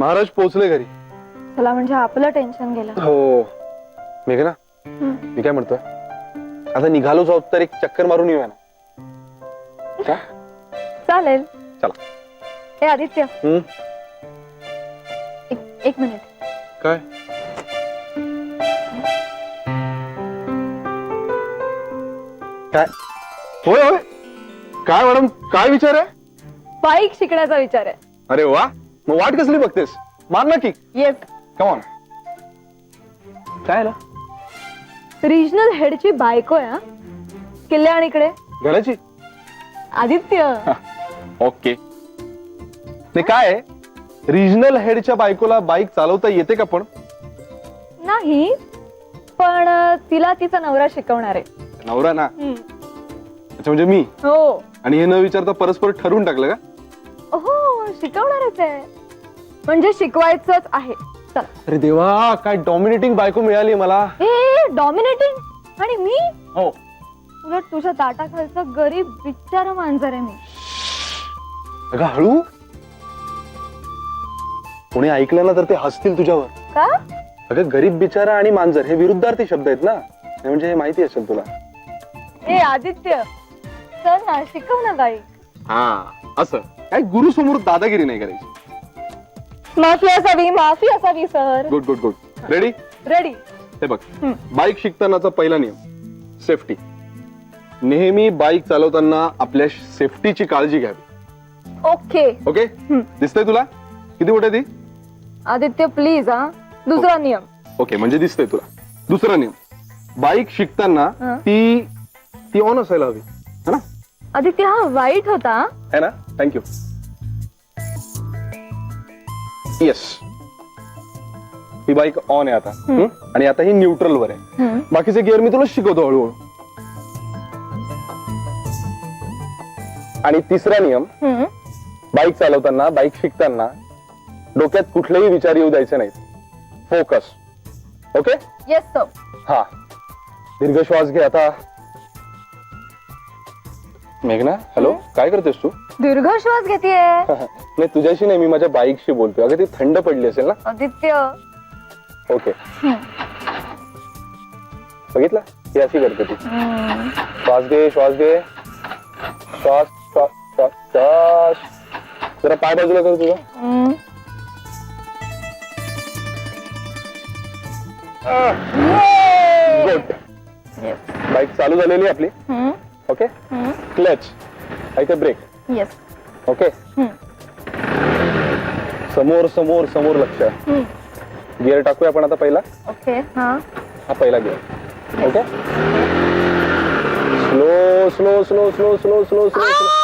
महाराज पोहोचले घरी. चला म्हणजे आपलं टेन्शन गेलं. हो मेघना, मी काय म्हणतोय, आता निघालोच आहोत तर एक चक्कर मारून येऊया ना. का? चालेल. चला. हे आदित्य, एक मिनिट. काय? काय? होय होय, काय मॅडम, काय विचार आहे? बाईक शिकण्याचा विचार आहे. अरे वा, मग वाट कसली बघतेस, मार ना की. येस. Come on. काय रिजनल हेडची बायको आहे. किल्ल्याणीकडे घराची? आदित्य. ओके. ते काय, रिजनल हेडच्या बायकोला बाईक चालवता येते का? पण नाही, पण तिला तिचा नवरा शिकवणार आहे. नवरा ना? अच्छा, म्हणजे मी. हो. आणि हे न विचारता परस्पर ठरवून टाकलं का? हो, शिकवणारच आहे, म्हणजे शिकवायचंच आहे. चला. अरे देवा, काय डॉमिनेटिंग बायको मिळाली मला. हे डॉमिनेटिंग? आणि मी? हो. उलट तुझ्या ताटाखालचा गरीब बिचारा मांजर आहे मी. अगं हळू, कोणी ऐकलं ना तर ते हसतील तुझ्यावर. का? अगं गरीब बिचारा आणि मांजर हे विरुद्धार्थी शब्द आहेत ना, म्हणजे हे माहिती असेल तुला. हे आदित्य, चल ना, शिकव ना बाईक. हा, असं काय गुरु समोर दादागिरी नाही करायची. माफी असावी sir. Good good good. Ready? Ready. हे बघ, बाईक शिकतानाचा पहिला नियम, सेफ्टी. नेहमी बाईक चालवताना आपल्या सेफ्टीची काळजी घ्यावी. ओके. ओके, दिसतंय तुला किती मोठी ती? आदित्य प्लीज. दुसरा नियम. ओके, म्हणजे दिसतंय तुला. दुसरा नियम, बाईक शिकताना ती ऑन असायला हवी, है ना? आदित्य, हा वाईट होता. है ना? Thank you. Yes, he bike on आहे आता. आणि आता ही न्यूट्रल वर आहे. बाकीचे गिअर मी तुला शिकवतो हळूहळू. आणि तिसरा नियम, बाईक चालवताना, बाईक शिकताना डोक्यात कुठलेही विचार येऊ द्यायचे नाहीत. फोकस. ओके? Yes sir. हा, दीर्घ श्वास घे आता. मेघना, हॅलो, काय करतेस तू? दीर्घ श्वास घेतीये. नाही, तुझ्याशी नाही, मी माझ्या बाईकशी बोलतोय. अगं ती थंड पडली असेल ना. आदित्य. ओके, बघितलं, ती अशी करते ती. श्वास घे, श्वास घे, श्वास श्वास श्वास श्वास. जरा पाय बाजूला कर तुझा. गुड. बाईक चालू झालेली आपली. ओके, क्लच, ऐका ब्रेक. येस. ओके, समोर समोर समोर लक्ष. गिअर टाकूया आपण आता पहिला. ओके. हा पहिला gear. Okay, slow slow slow slow slow slow slow.